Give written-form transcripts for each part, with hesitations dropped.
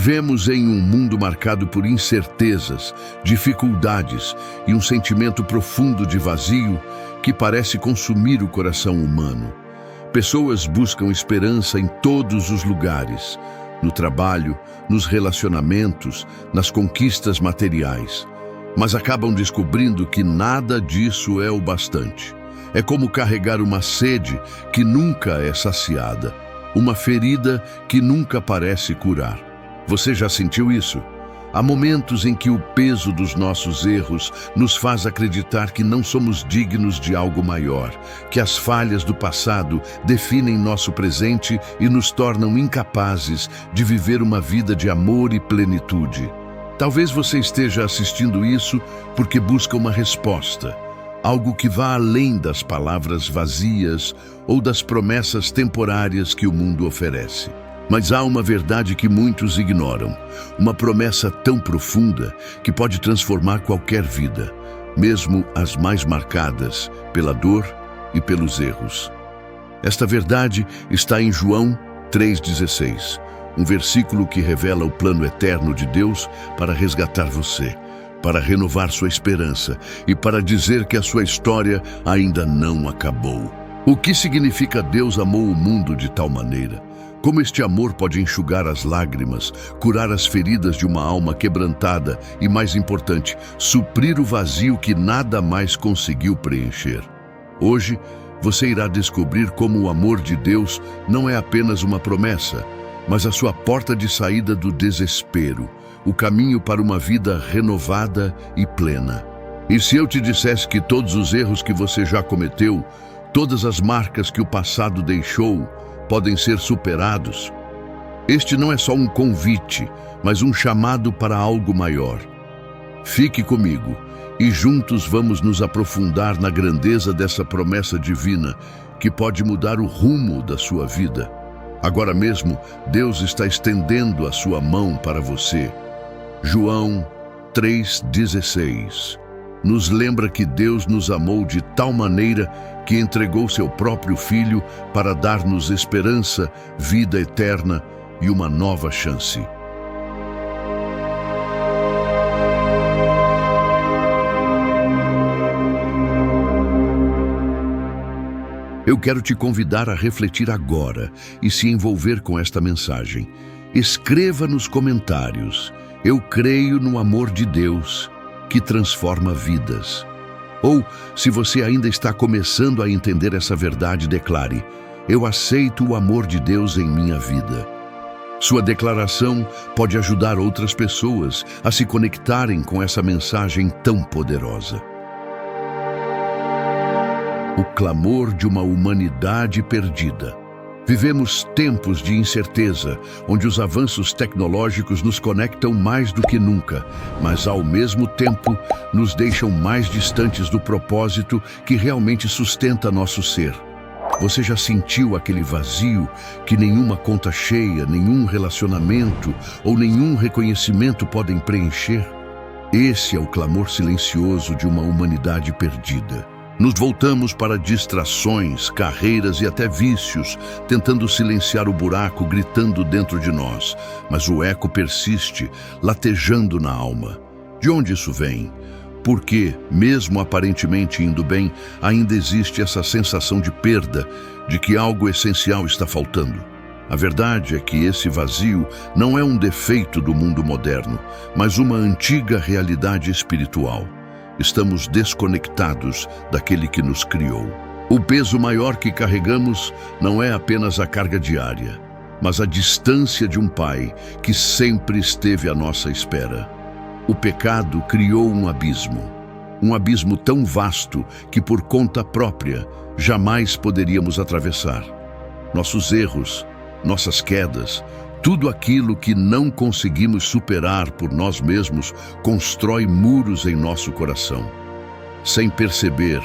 Vivemos em um mundo marcado por incertezas, dificuldades e um sentimento profundo de vazio que parece consumir o coração humano. Pessoas buscam esperança em todos os lugares, no trabalho, nos relacionamentos, nas conquistas materiais, mas acabam descobrindo que nada disso é o bastante. É como carregar uma sede que nunca é saciada, uma ferida que nunca parece curar. Você já sentiu isso? Há momentos em que o peso dos nossos erros nos faz acreditar que não somos dignos de algo maior, que as falhas do passado definem nosso presente e nos tornam incapazes de viver uma vida de amor e plenitude. Talvez você esteja assistindo isso porque busca uma resposta, algo que vá além das palavras vazias ou das promessas temporárias que o mundo oferece. Mas há uma verdade que muitos ignoram, uma promessa tão profunda que pode transformar qualquer vida, mesmo as mais marcadas pela dor e pelos erros. Esta verdade está em João 3,16, um versículo que revela o plano eterno de Deus para resgatar você, para renovar sua esperança e para dizer que a sua história ainda não acabou. O que significa Deus amou o mundo de tal maneira? Como este amor pode enxugar as lágrimas, curar as feridas de uma alma quebrantada e, mais importante, suprir o vazio que nada mais conseguiu preencher? Hoje, você irá descobrir como o amor de Deus não é apenas uma promessa, mas a sua porta de saída do desespero, o caminho para uma vida renovada e plena. E se eu te dissesse que todos os erros que você já cometeu, todas as marcas que o passado deixou, podem ser superados? Este não é só um convite, mas um chamado para algo maior. Fique comigo e juntos vamos nos aprofundar na grandeza dessa promessa divina que pode mudar o rumo da sua vida. Agora mesmo, Deus está estendendo a sua mão para você. João 3,16 nos lembra que Deus nos amou de tal maneira que entregou seu próprio Filho para dar-nos esperança, vida eterna e uma nova chance. Eu quero te convidar a refletir agora e se envolver com esta mensagem. Escreva nos comentários: eu creio no amor de Deus que transforma vidas. Ou, se você ainda está começando a entender essa verdade, declare: eu aceito o amor de Deus em minha vida. Sua declaração pode ajudar outras pessoas a se conectarem com essa mensagem tão poderosa. O clamor de uma humanidade perdida. Vivemos tempos de incerteza, onde os avanços tecnológicos nos conectam mais do que nunca, mas ao mesmo tempo nos deixam mais distantes do propósito que realmente sustenta nosso ser. Você já sentiu aquele vazio que nenhuma conta cheia, nenhum relacionamento ou nenhum reconhecimento podem preencher? Esse é o clamor silencioso de uma humanidade perdida. Nos voltamos para distrações, carreiras e até vícios, tentando silenciar o buraco gritando dentro de nós, mas o eco persiste, latejando na alma. De onde isso vem? Porque, mesmo aparentemente indo bem, ainda existe essa sensação de perda, de que algo essencial está faltando. A verdade é que esse vazio não é um defeito do mundo moderno, mas uma antiga realidade espiritual. Estamos desconectados daquele que nos criou. O peso maior que carregamos não é apenas a carga diária, mas a distância de um pai que sempre esteve à nossa espera. O pecado criou um abismo tão vasto que por conta própria jamais poderíamos atravessar. Nossos erros, nossas quedas, tudo aquilo que não conseguimos superar por nós mesmos constrói muros em nosso coração. Sem perceber,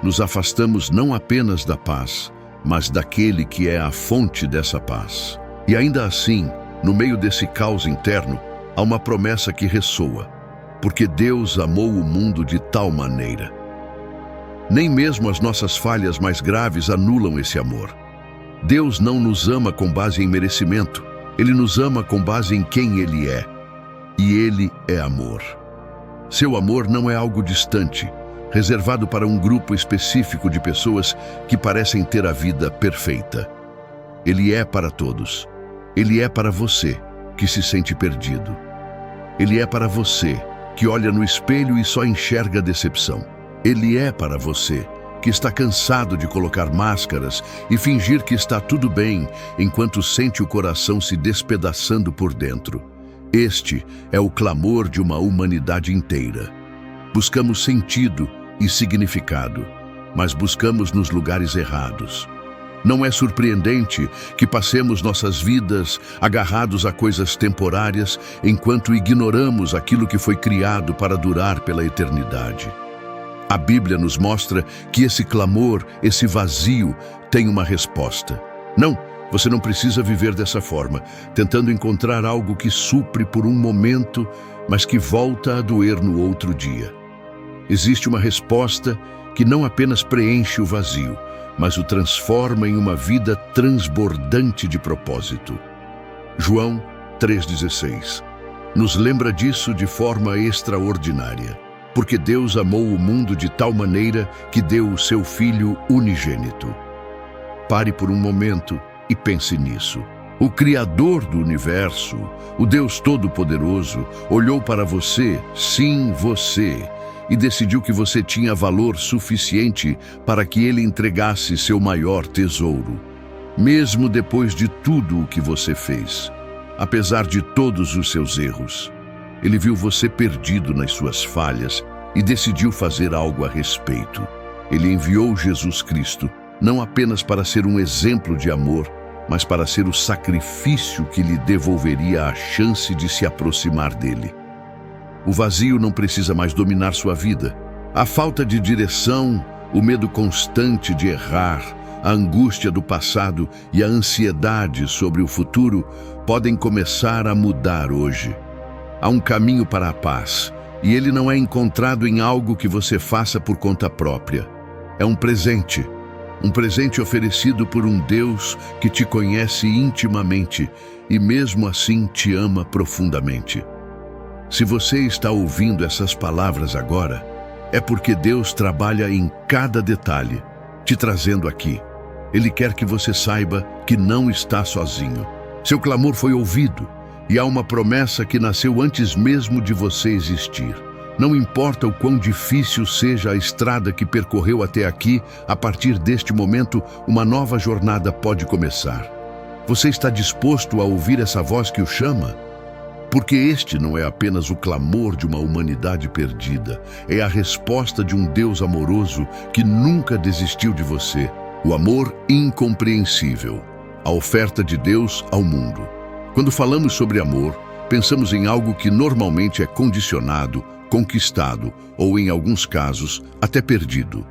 nos afastamos não apenas da paz, mas daquele que é a fonte dessa paz. E ainda assim, no meio desse caos interno, há uma promessa que ressoa, porque Deus amou o mundo de tal maneira. Nem mesmo as nossas falhas mais graves anulam esse amor. Deus não nos ama com base em merecimento, Ele nos ama com base em quem Ele é. E Ele é amor. Seu amor não é algo distante, reservado para um grupo específico de pessoas que parecem ter a vida perfeita. Ele é para todos. Ele é para você, que se sente perdido. Ele é para você, que olha no espelho e só enxerga decepção. Ele é para você, que está cansado de colocar máscaras e fingir que está tudo bem, enquanto sente o coração se despedaçando por dentro. Este é o clamor de uma humanidade inteira. Buscamos sentido e significado, mas buscamos nos lugares errados. Não é surpreendente que passemos nossas vidas agarrados a coisas temporárias enquanto ignoramos aquilo que foi criado para durar pela eternidade. A Bíblia nos mostra que esse clamor, esse vazio, tem uma resposta. Não, você não precisa viver dessa forma, tentando encontrar algo que supre por um momento, mas que volta a doer no outro dia. Existe uma resposta que não apenas preenche o vazio, mas o transforma em uma vida transbordante de propósito. João 3,16 nos lembra disso de forma extraordinária, porque Deus amou o mundo de tal maneira que deu o seu Filho unigênito. Pare por um momento e pense nisso. O Criador do universo, o Deus Todo-Poderoso, olhou para você, sim, você, e decidiu que você tinha valor suficiente para que Ele entregasse seu maior tesouro. Mesmo depois de tudo o que você fez, apesar de todos os seus erros, Ele viu você perdido nas suas falhas e decidiu fazer algo a respeito. Ele enviou Jesus Cristo, não apenas para ser um exemplo de amor, mas para ser o sacrifício que lhe devolveria a chance de se aproximar dele. O vazio não precisa mais dominar sua vida. A falta de direção, o medo constante de errar, a angústia do passado e a ansiedade sobre o futuro podem começar a mudar hoje. Há um caminho para a paz, e ele não é encontrado em algo que você faça por conta própria. É um presente oferecido por um Deus que te conhece intimamente e mesmo assim te ama profundamente. Se você está ouvindo essas palavras agora, é porque Deus trabalha em cada detalhe, te trazendo aqui. Ele quer que você saiba que não está sozinho. Seu clamor foi ouvido, e há uma promessa que nasceu antes mesmo de você existir. Não importa o quão difícil seja a estrada que percorreu até aqui, a partir deste momento, uma nova jornada pode começar. Você está disposto a ouvir essa voz que o chama? Porque este não é apenas o clamor de uma humanidade perdida, é a resposta de um Deus amoroso que nunca desistiu de você. O amor incompreensível, a oferta de Deus ao mundo. Quando falamos sobre amor, pensamos em algo que normalmente é condicionado, conquistado ou, em alguns casos, até perdido.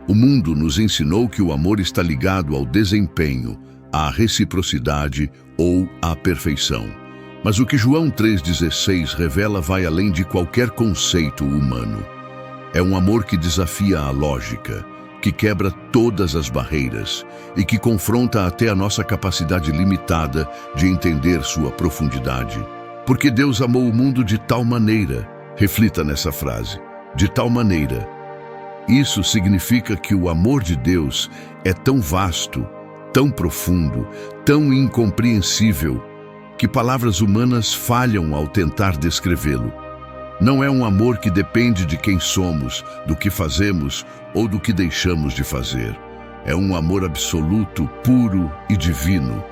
O mundo nos ensinou que o amor está ligado ao desempenho, à reciprocidade ou à perfeição. Mas o que João 3,16 revela vai além de qualquer conceito humano. É um amor que desafia a lógica, que quebra todas as barreiras e que confronta até a nossa capacidade limitada de entender sua profundidade. Porque Deus amou o mundo de tal maneira, reflita nessa frase, de tal maneira. Isso significa que o amor de Deus é tão vasto, tão profundo, tão incompreensível, que palavras humanas falham ao tentar descrevê-lo. Não é um amor que depende de quem somos, do que fazemos ou do que deixamos de fazer. É um amor absoluto, puro e divino.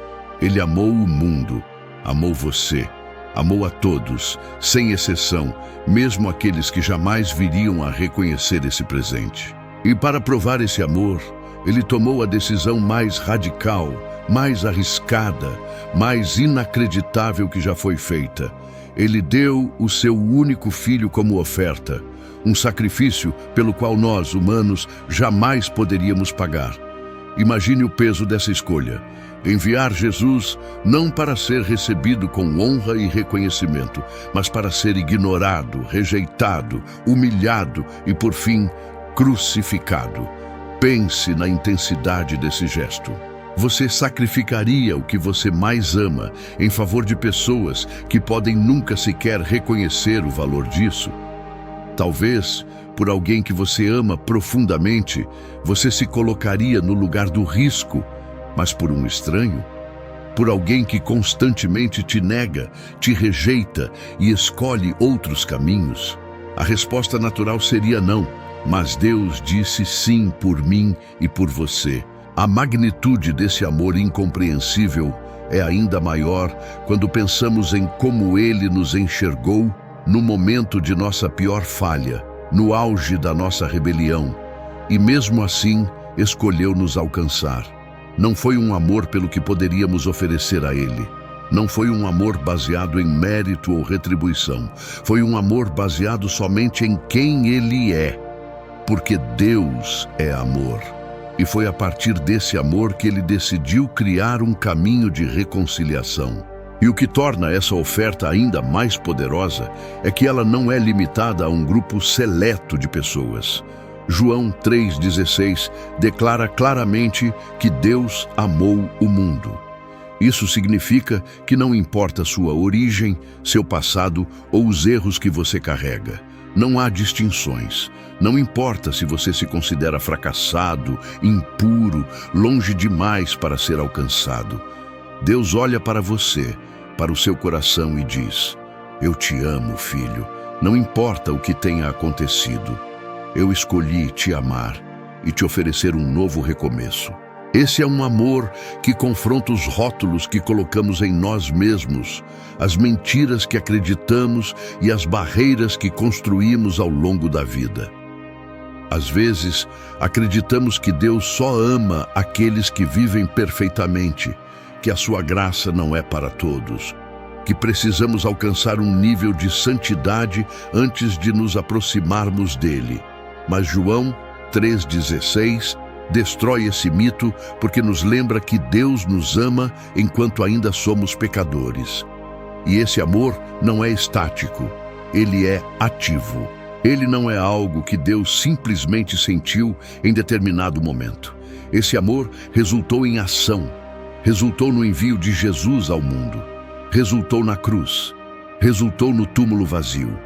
Ele amou o mundo, amou você, amou a todos, sem exceção, mesmo aqueles que jamais viriam a reconhecer esse presente. E para provar esse amor, Ele tomou a decisão mais radical, mais arriscada, mais inacreditável que já foi feita. Ele deu o seu único filho como oferta, um sacrifício pelo qual nós, humanos, jamais poderíamos pagar. Imagine o peso dessa escolha. Enviar Jesus não para ser recebido com honra e reconhecimento, mas para ser ignorado, rejeitado, humilhado e, por fim, crucificado. Pense na intensidade desse gesto. Você sacrificaria o que você mais ama em favor de pessoas que podem nunca sequer reconhecer o valor disso? Talvez, por alguém que você ama profundamente, você se colocaria no lugar do risco, mas por um estranho? Por alguém que constantemente te nega, te rejeita e escolhe outros caminhos? A resposta natural seria não, mas Deus disse sim por mim e por você. A magnitude desse amor incompreensível é ainda maior quando pensamos em como Ele nos enxergou no momento de nossa pior falha, no auge da nossa rebelião, e mesmo assim escolheu nos alcançar. Não foi um amor pelo que poderíamos oferecer a Ele. Não foi um amor baseado em mérito ou retribuição. Foi um amor baseado somente em quem Ele é, porque Deus é amor. E foi a partir desse amor que Ele decidiu criar um caminho de reconciliação. E o que torna essa oferta ainda mais poderosa é que ela não é limitada a um grupo seleto de pessoas. João 3,16 declara claramente que Deus amou o mundo. Isso significa que não importa sua origem, seu passado ou os erros que você carrega. Não há distinções. Não importa se você se considera fracassado, impuro, longe demais para ser alcançado. Deus olha para você, para o seu coração e diz: eu te amo, filho. Não importa o que tenha acontecido. Eu escolhi te amar e te oferecer um novo recomeço. Esse é um amor que confronta os rótulos que colocamos em nós mesmos, as mentiras que acreditamos e as barreiras que construímos ao longo da vida. Às vezes, acreditamos que Deus só ama aqueles que vivem perfeitamente, que a sua graça não é para todos, que precisamos alcançar um nível de santidade antes de nos aproximarmos dele. Mas João 3,16 destrói esse mito porque nos lembra que Deus nos ama enquanto ainda somos pecadores. E esse amor não é estático, ele é ativo. Ele não é algo que Deus simplesmente sentiu em determinado momento. Esse amor resultou em ação, resultou no envio de Jesus ao mundo, resultou na cruz, resultou no túmulo vazio.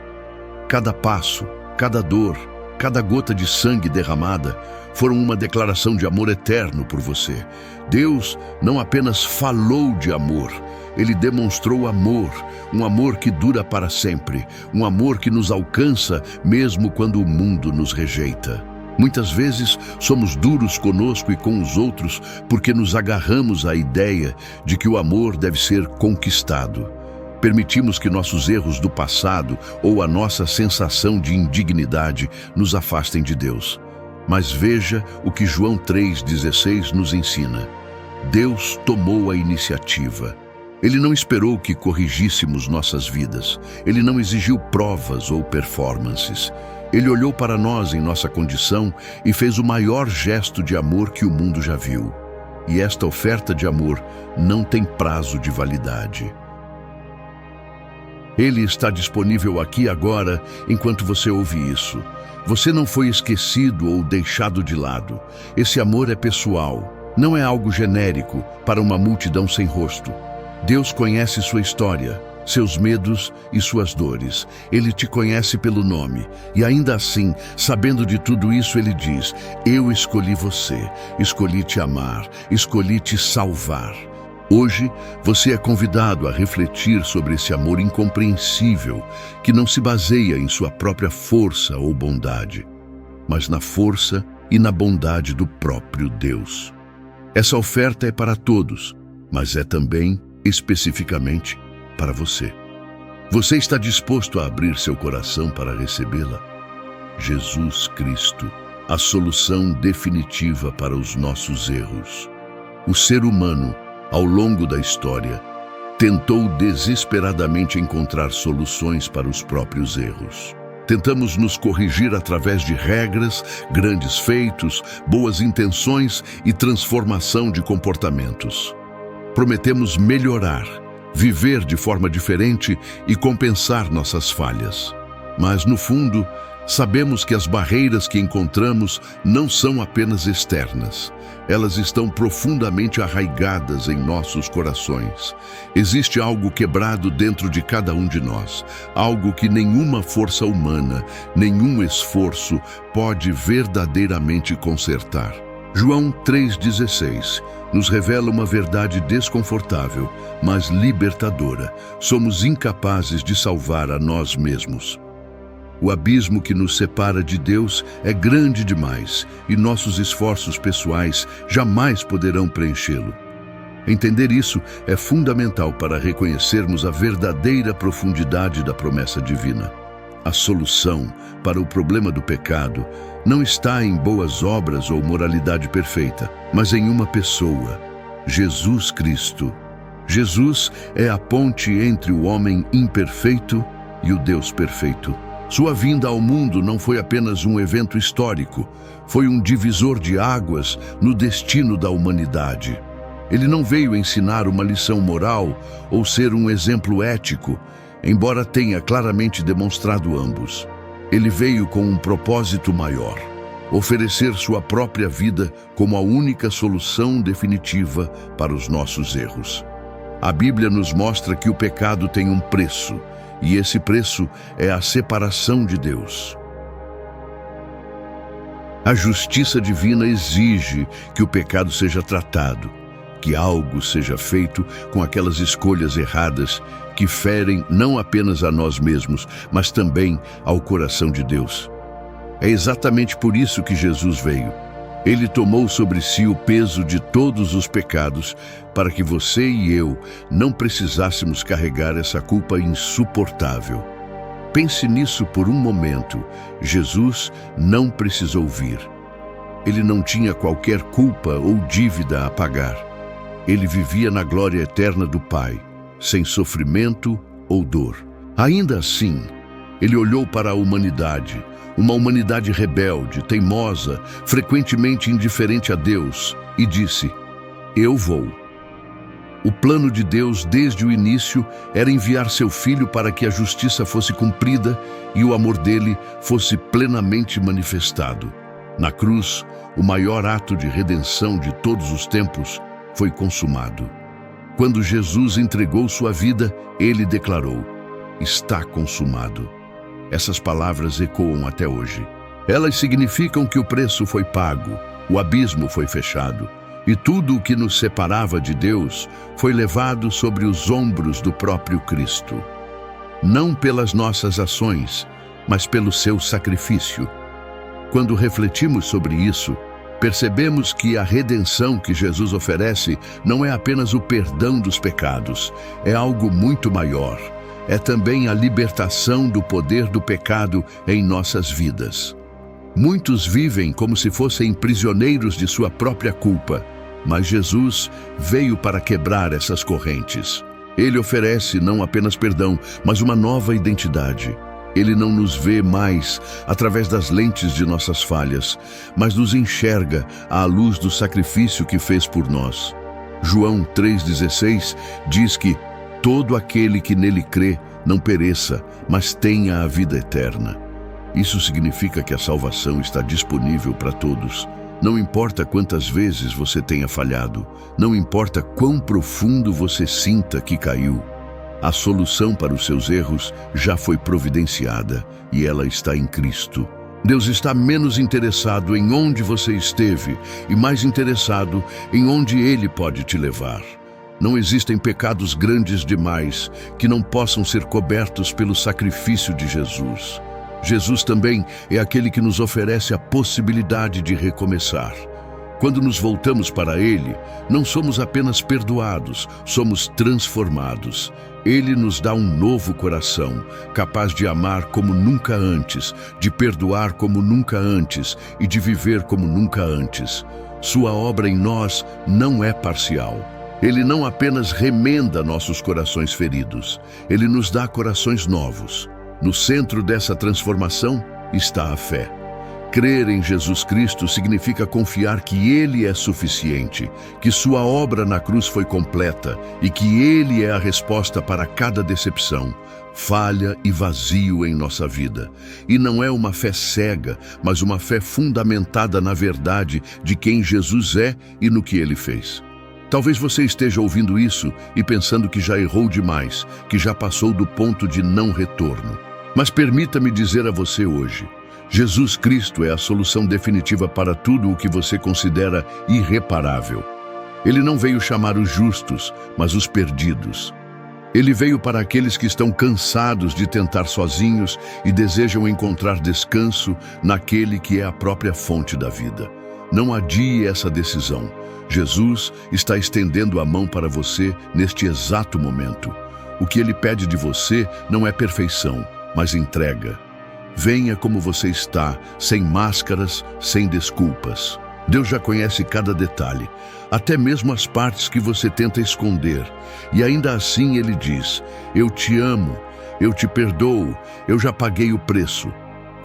Cada passo, cada dor, cada gota de sangue derramada foram uma declaração de amor eterno por você. Deus não apenas falou de amor, Ele demonstrou amor, um amor que dura para sempre, um amor que nos alcança mesmo quando o mundo nos rejeita. Muitas vezes somos duros conosco e com os outros porque nos agarramos à ideia de que o amor deve ser conquistado. Permitimos que nossos erros do passado ou a nossa sensação de indignidade nos afastem de Deus. Mas veja o que João 3,16 nos ensina. Deus tomou a iniciativa. Ele não esperou que corrigíssemos nossas vidas. Ele não exigiu provas ou performances. Ele olhou para nós em nossa condição e fez o maior gesto de amor que o mundo já viu. E esta oferta de amor não tem prazo de validade. Ele está disponível aqui agora enquanto você ouve isso. Você não foi esquecido ou deixado de lado. Esse amor é pessoal, não é algo genérico para uma multidão sem rosto. Deus conhece sua história, seus medos e suas dores. Ele te conhece pelo nome. E ainda assim, sabendo de tudo isso, Ele diz: eu escolhi você, escolhi te amar, escolhi te salvar. Hoje, você é convidado a refletir sobre esse amor incompreensível que não se baseia em sua própria força ou bondade, mas na força e na bondade do próprio Deus. Essa oferta é para todos, mas é também, especificamente, para você. Você está disposto a abrir seu coração para recebê-la? Jesus Cristo, a solução definitiva para os nossos erros. O ser humano, ao longo da história, tentou desesperadamente encontrar soluções para os próprios erros. Tentamos nos corrigir através de regras, grandes feitos, boas intenções e transformação de comportamentos. Prometemos melhorar, viver de forma diferente e compensar nossas falhas. Mas, no fundo, Sabemos que as barreiras que encontramos não são apenas externas. Elas estão profundamente arraigadas em nossos corações. Existe algo quebrado dentro de cada um de nós, algo que nenhuma força humana, nenhum esforço pode verdadeiramente consertar. João 3,16 nos revela uma verdade desconfortável, mas libertadora. Somos incapazes de salvar a nós mesmos. O abismo que nos separa de Deus é grande demais e nossos esforços pessoais jamais poderão preenchê-lo. Entender isso é fundamental para reconhecermos a verdadeira profundidade da promessa divina. A solução para o problema do pecado não está em boas obras ou moralidade perfeita, mas em uma pessoa, Jesus Cristo. Jesus é a ponte entre o homem imperfeito e o Deus perfeito. Sua vinda ao mundo não foi apenas um evento histórico, foi um divisor de águas no destino da humanidade. Ele não veio ensinar uma lição moral ou ser um exemplo ético, embora tenha claramente demonstrado ambos. Ele veio com um propósito maior: oferecer sua própria vida como a única solução definitiva para os nossos erros. A Bíblia nos mostra que o pecado tem um preço, e esse preço é a separação de Deus. A justiça divina exige que o pecado seja tratado, que algo seja feito com aquelas escolhas erradas que ferem não apenas a nós mesmos, mas também ao coração de Deus. É exatamente por isso que Jesus veio. Ele tomou sobre si o peso de todos os pecados para que você e eu não precisássemos carregar essa culpa insuportável. Pense nisso por um momento. Jesus não precisou vir. Ele não tinha qualquer culpa ou dívida a pagar. Ele vivia na glória eterna do Pai, sem sofrimento ou dor. Ainda assim, ele olhou para a humanidade, uma humanidade rebelde, teimosa, frequentemente indiferente a Deus, e disse: "Eu vou." O plano de Deus desde o início era enviar seu Filho para que a justiça fosse cumprida e o amor dele fosse plenamente manifestado. Na cruz, o maior ato de redenção de todos os tempos foi consumado. Quando Jesus entregou sua vida, ele declarou: "Está consumado." Essas palavras ecoam até hoje. Elas significam que o preço foi pago, o abismo foi fechado, e tudo o que nos separava de Deus foi levado sobre os ombros do próprio Cristo. Não pelas nossas ações, mas pelo seu sacrifício. Quando refletimos sobre isso, percebemos que a redenção que Jesus oferece não é apenas o perdão dos pecados, é algo muito maior. É também a libertação do poder do pecado em nossas vidas. Muitos vivem como se fossem prisioneiros de sua própria culpa, mas Jesus veio para quebrar essas correntes. Ele oferece não apenas perdão, mas uma nova identidade. Ele não nos vê mais através das lentes de nossas falhas, mas nos enxerga à luz do sacrifício que fez por nós. João 3,16 diz que todo aquele que nele crê não pereça, mas tenha a vida eterna. Isso significa que a salvação está disponível para todos. Não importa quantas vezes você tenha falhado, não importa quão profundo você sinta que caiu. A solução para os seus erros já foi providenciada e ela está em Cristo. Deus está menos interessado em onde você esteve e mais interessado em onde Ele pode te levar. Não existem pecados grandes demais que não possam ser cobertos pelo sacrifício de Jesus. Jesus também é aquele que nos oferece a possibilidade de recomeçar. Quando nos voltamos para Ele, não somos apenas perdoados, somos transformados. Ele nos dá um novo coração, capaz de amar como nunca antes, de perdoar como nunca antes e de viver como nunca antes. Sua obra em nós não é parcial. Ele não apenas remenda nossos corações feridos, Ele nos dá corações novos. No centro dessa transformação está a fé. Crer em Jesus Cristo significa confiar que Ele é suficiente, que sua obra na cruz foi completa e que Ele é a resposta para cada decepção, falha e vazio em nossa vida. E não é uma fé cega, mas uma fé fundamentada na verdade de quem Jesus é e no que Ele fez. Talvez você esteja ouvindo isso e pensando que já errou demais, que já passou do ponto de não retorno. Mas permita-me dizer a você hoje: Jesus Cristo é a solução definitiva para tudo o que você considera irreparável. Ele não veio chamar os justos, mas os perdidos. Ele veio para aqueles que estão cansados de tentar sozinhos e desejam encontrar descanso naquele que é a própria fonte da vida. Não adie essa decisão. Jesus está estendendo a mão para você neste exato momento. O que Ele pede de você não é perfeição, mas entrega. Venha como você está, sem máscaras, sem desculpas. Deus já conhece cada detalhe, até mesmo as partes que você tenta esconder. E ainda assim Ele diz: eu te amo, eu te perdoo, eu já paguei o preço.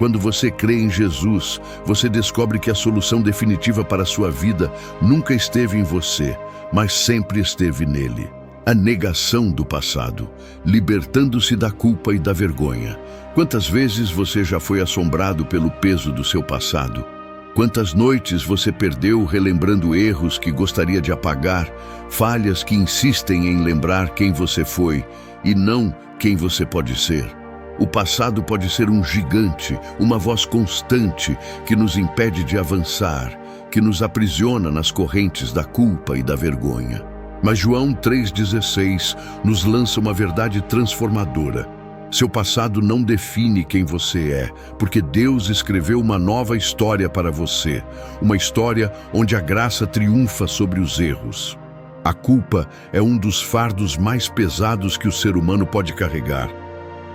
Quando você crê em Jesus, você descobre que a solução definitiva para a sua vida nunca esteve em você, mas sempre esteve nele. A negação do passado, libertando-se da culpa e da vergonha. Quantas vezes você já foi assombrado pelo peso do seu passado? Quantas noites você perdeu relembrando erros que gostaria de apagar, falhas que insistem em lembrar quem você foi e não quem você pode ser? O passado pode ser um gigante, uma voz constante que nos impede de avançar, que nos aprisiona nas correntes da culpa e da vergonha. Mas João 3,16 nos lança uma verdade transformadora. Seu passado não define quem você é, porque Deus escreveu uma nova história para você, uma história onde a graça triunfa sobre os erros. A culpa é um dos fardos mais pesados que o ser humano pode carregar.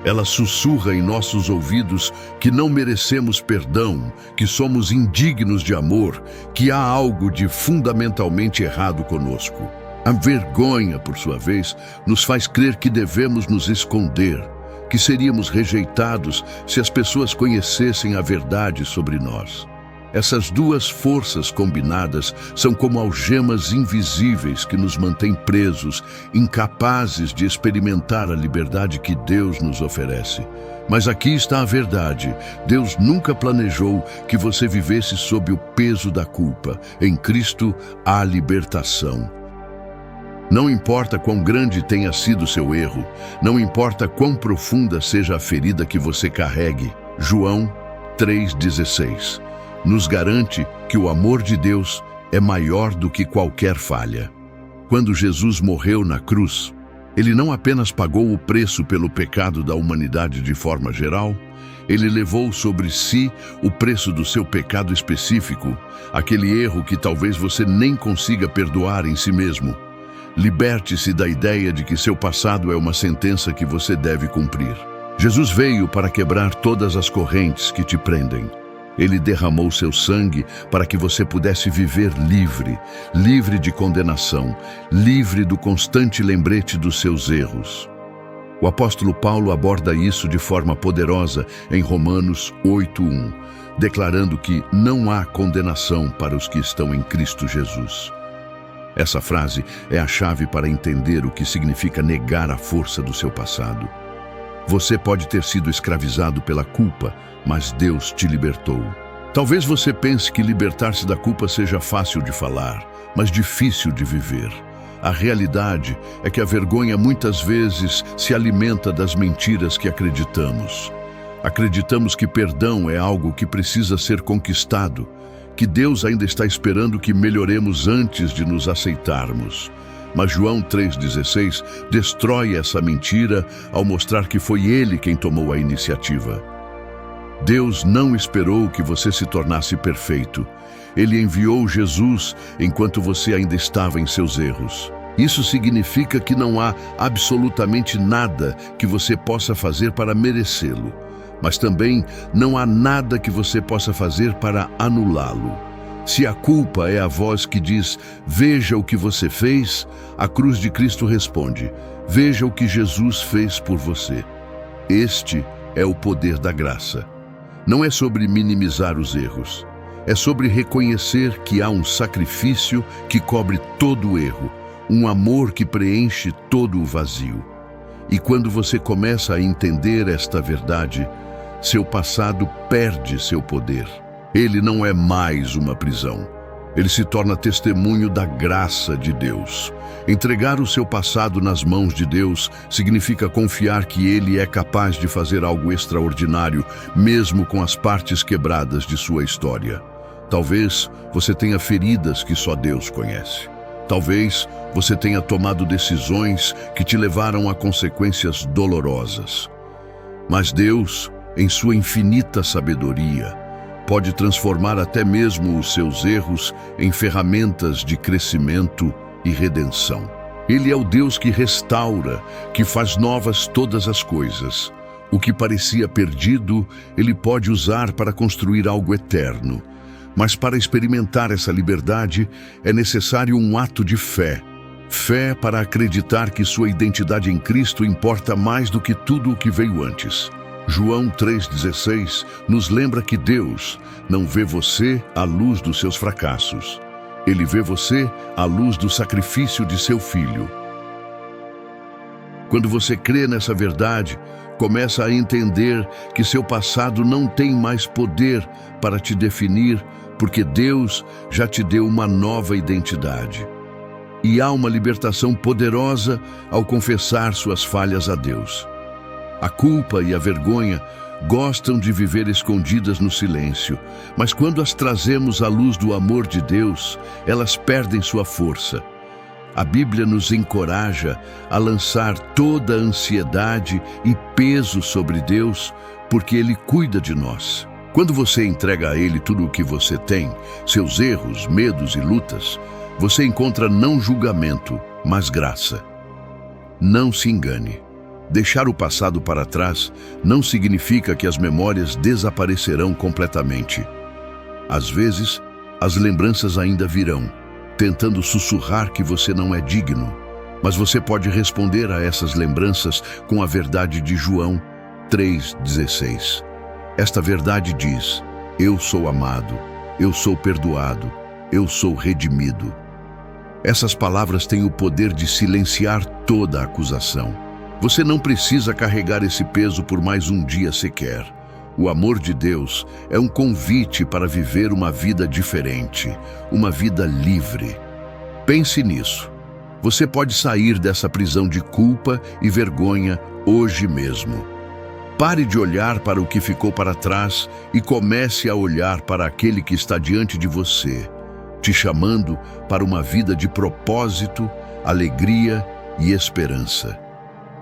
Ela sussurra em nossos ouvidos que não merecemos perdão, que somos indignos de amor, que há algo de fundamentalmente errado conosco. A vergonha, por sua vez, nos faz crer que devemos nos esconder, que seríamos rejeitados se as pessoas conhecessem a verdade sobre nós. Essas duas forças combinadas são como algemas invisíveis que nos mantêm presos, incapazes de experimentar a liberdade que Deus nos oferece. Mas aqui está a verdade: Deus nunca planejou que você vivesse sob o peso da culpa. Em Cristo há libertação. Não importa quão grande tenha sido seu erro, não importa quão profunda seja a ferida que você carregue, João 3,16 nos garante que o amor de Deus é maior do que qualquer falha. Quando Jesus morreu na cruz, Ele não apenas pagou o preço pelo pecado da humanidade de forma geral, Ele levou sobre si o preço do seu pecado específico, aquele erro que talvez você nem consiga perdoar em si mesmo. Liberte-se da ideia de que seu passado é uma sentença que você deve cumprir. Jesus veio para quebrar todas as correntes que te prendem. Ele derramou seu sangue para que você pudesse viver livre, livre de condenação, livre do constante lembrete dos seus erros. O apóstolo Paulo aborda isso de forma poderosa em Romanos 8:1, declarando que não há condenação para os que estão em Cristo Jesus. Essa frase é a chave para entender o que significa negar a força do seu passado. Você pode ter sido escravizado pela culpa, mas Deus te libertou. Talvez você pense que libertar-se da culpa seja fácil de falar, mas difícil de viver. A realidade é que a vergonha muitas vezes se alimenta das mentiras que acreditamos. Acreditamos que perdão é algo que precisa ser conquistado, que Deus ainda está esperando que melhoremos antes de nos aceitarmos. Mas João 3,16 destrói essa mentira ao mostrar que foi Ele quem tomou a iniciativa. Deus não esperou que você se tornasse perfeito. Ele enviou Jesus enquanto você ainda estava em seus erros. Isso significa que não há absolutamente nada que você possa fazer para merecê-lo, mas também não há nada que você possa fazer para anulá-lo. Se a culpa é a voz que diz, veja o que você fez, a cruz de Cristo responde, veja o que Jesus fez por você. Este é o poder da graça. Não é sobre minimizar os erros. É sobre reconhecer que há um sacrifício que cobre todo o erro, um amor que preenche todo o vazio. E quando você começa a entender esta verdade, seu passado perde seu poder. Ele não é mais uma prisão. Ele se torna testemunho da graça de Deus. Entregar o seu passado nas mãos de Deus significa confiar que Ele é capaz de fazer algo extraordinário, mesmo com as partes quebradas de sua história. Talvez você tenha feridas que só Deus conhece. Talvez você tenha tomado decisões que te levaram a consequências dolorosas. Mas Deus, em sua infinita sabedoria, pode transformar até mesmo os seus erros em ferramentas de crescimento e redenção. Ele é o Deus que restaura, que faz novas todas as coisas. O que parecia perdido, Ele pode usar para construir algo eterno. Mas para experimentar essa liberdade, é necessário um ato de fé. Fé para acreditar que sua identidade em Cristo importa mais do que tudo o que veio antes. João 3,16 nos lembra que Deus não vê você à luz dos seus fracassos. Ele vê você à luz do sacrifício de seu Filho. Quando você crê nessa verdade, começa a entender que seu passado não tem mais poder para te definir, porque Deus já te deu uma nova identidade. E há uma libertação poderosa ao confessar suas falhas a Deus. A culpa e a vergonha gostam de viver escondidas no silêncio, mas quando as trazemos à luz do amor de Deus, elas perdem sua força. A Bíblia nos encoraja a lançar toda a ansiedade e peso sobre Deus, porque Ele cuida de nós. Quando você entrega a Ele tudo o que você tem, seus erros, medos e lutas, você encontra não julgamento, mas graça. Não se engane. Deixar o passado para trás não significa que as memórias desaparecerão completamente. Às vezes, as lembranças ainda virão, tentando sussurrar que você não é digno. Mas você pode responder a essas lembranças com a verdade de João 3,16. Esta verdade diz: eu sou amado, eu sou perdoado, eu sou redimido. Essas palavras têm o poder de silenciar toda a acusação. Você não precisa carregar esse peso por mais um dia sequer. O amor de Deus é um convite para viver uma vida diferente, uma vida livre. Pense nisso. Você pode sair dessa prisão de culpa e vergonha hoje mesmo. Pare de olhar para o que ficou para trás e comece a olhar para aquele que está diante de você, te chamando para uma vida de propósito, alegria e esperança.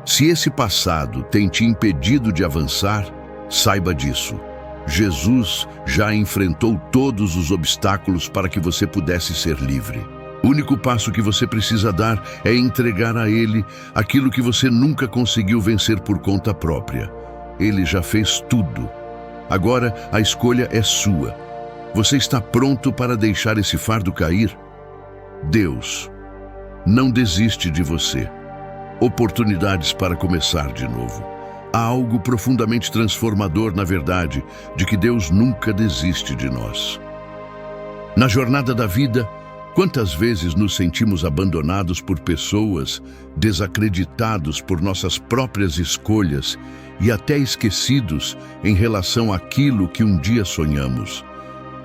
Se esse passado tem te impedido de avançar, saiba disso. Jesus já enfrentou todos os obstáculos para que você pudesse ser livre. O único passo que você precisa dar é entregar a Ele aquilo que você nunca conseguiu vencer por conta própria. Ele já fez tudo. Agora a escolha é sua. Você está pronto para deixar esse fardo cair? Deus não desiste de você. Oportunidades para começar de novo. Há algo profundamente transformador na verdade de que Deus nunca desiste de nós. Na jornada da vida, quantas vezes nos sentimos abandonados por pessoas, desacreditados por nossas próprias escolhas e até esquecidos em relação àquilo que um dia sonhamos.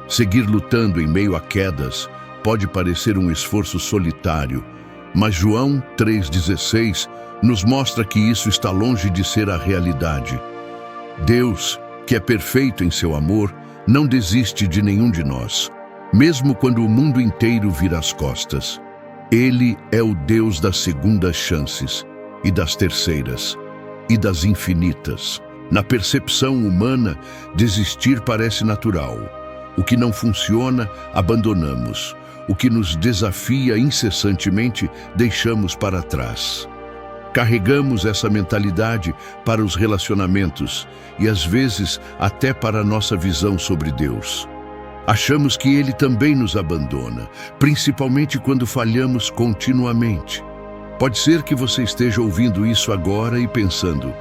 Seguir lutando em meio a quedas pode parecer um esforço solitário, mas João 3,16 nos mostra que isso está longe de ser a realidade. Deus, que é perfeito em seu amor, não desiste de nenhum de nós, mesmo quando o mundo inteiro vira as costas. Ele é o Deus das segundas chances, e das terceiras, e das infinitas. Na percepção humana, desistir parece natural. O que não funciona, abandonamos. O que nos desafia incessantemente, deixamos para trás. Carregamos essa mentalidade para os relacionamentos e, às vezes, até para a nossa visão sobre Deus. Achamos que Ele também nos abandona, principalmente quando falhamos continuamente. Pode ser que você esteja ouvindo isso agora e pensando: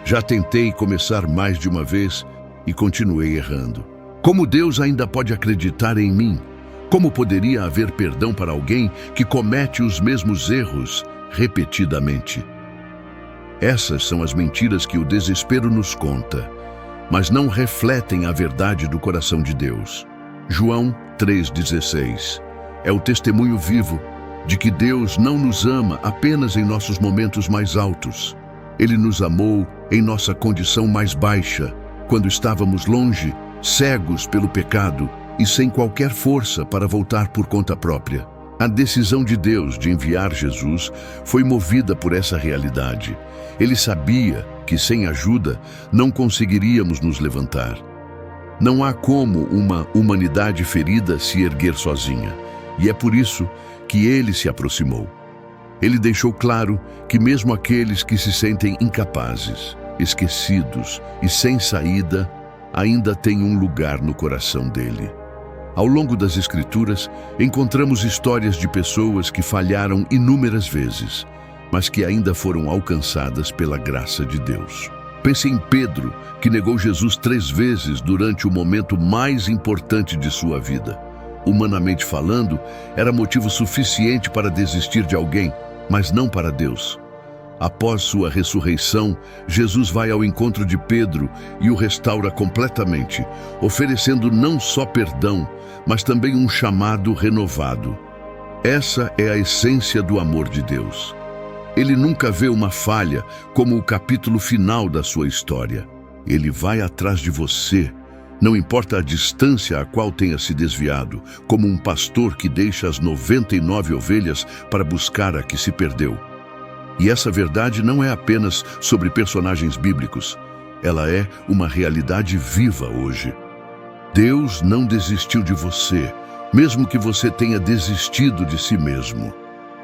já tentei começar mais de uma vez e continuei errando. Como Deus ainda pode acreditar em mim? Como poderia haver perdão para alguém que comete os mesmos erros repetidamente? Essas são as mentiras que o desespero nos conta, mas não refletem a verdade do coração de Deus. João 3,16 é o testemunho vivo de que Deus não nos ama apenas em nossos momentos mais altos. Ele nos amou em nossa condição mais baixa, quando estávamos longe, cegos pelo pecado e sem qualquer força para voltar por conta própria. A decisão de Deus de enviar Jesus foi movida por essa realidade. Ele sabia que sem ajuda não conseguiríamos nos levantar. Não há como uma humanidade ferida se erguer sozinha, e é por isso que ele se aproximou. Ele deixou claro que mesmo aqueles que se sentem incapazes, esquecidos e sem saída, ainda têm um lugar no coração dele. Ao longo das Escrituras, encontramos histórias de pessoas que falharam inúmeras vezes, mas que ainda foram alcançadas pela graça de Deus. Pense em Pedro, que negou Jesus 3 vezes durante o momento mais importante de sua vida. Humanamente falando, era motivo suficiente para desistir de alguém, mas não para Deus. Após sua ressurreição, Jesus vai ao encontro de Pedro e o restaura completamente, oferecendo não só perdão, mas também um chamado renovado. Essa é a essência do amor de Deus. Ele nunca vê uma falha como o capítulo final da sua história. Ele vai atrás de você, não importa a distância a qual tenha se desviado, como um pastor que deixa as 99 ovelhas para buscar a que se perdeu. E essa verdade não é apenas sobre personagens bíblicos, ela é uma realidade viva hoje. Deus não desistiu de você, mesmo que você tenha desistido de si mesmo.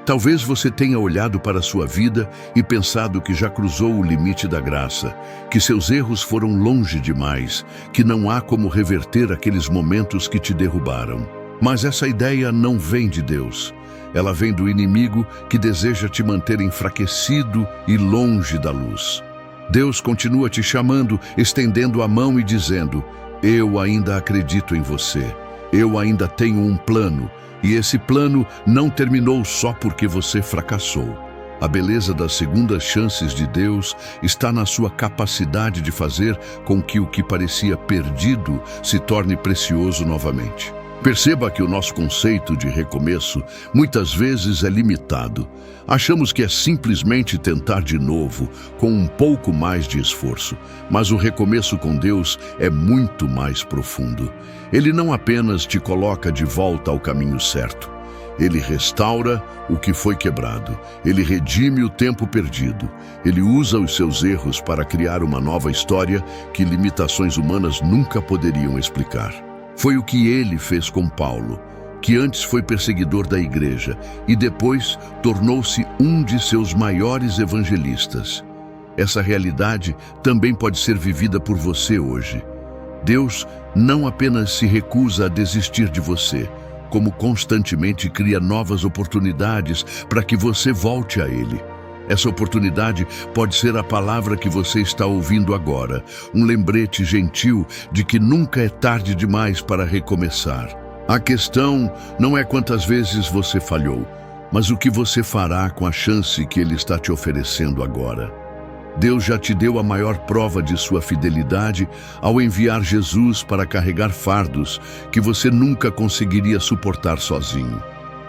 Talvez você tenha olhado para a sua vida e pensado que já cruzou o limite da graça, que seus erros foram longe demais, que não há como reverter aqueles momentos que te derrubaram. Mas essa ideia não vem de Deus. Ela vem do inimigo que deseja te manter enfraquecido e longe da luz. Deus continua te chamando, estendendo a mão e dizendo: eu ainda acredito em você. Eu ainda tenho um plano. E esse plano não terminou só porque você fracassou. A beleza das segundas chances de Deus está na sua capacidade de fazer com que o que parecia perdido se torne precioso novamente. Perceba que o nosso conceito de recomeço muitas vezes é limitado. Achamos que é simplesmente tentar de novo, com um pouco mais de esforço. Mas o recomeço com Deus é muito mais profundo. Ele não apenas te coloca de volta ao caminho certo. Ele restaura o que foi quebrado. Ele redime o tempo perdido. Ele usa os seus erros para criar uma nova história que limitações humanas nunca poderiam explicar. Foi o que ele fez com Paulo, que antes foi perseguidor da igreja e depois tornou-se um de seus maiores evangelistas. Essa realidade também pode ser vivida por você hoje. Deus não apenas se recusa a desistir de você, como constantemente cria novas oportunidades para que você volte a Ele. Essa oportunidade pode ser a palavra que você está ouvindo agora, um lembrete gentil de que nunca é tarde demais para recomeçar. A questão não é quantas vezes você falhou, mas o que você fará com a chance que Ele está te oferecendo agora. Deus já te deu a maior prova de sua fidelidade ao enviar Jesus para carregar fardos que você nunca conseguiria suportar sozinho.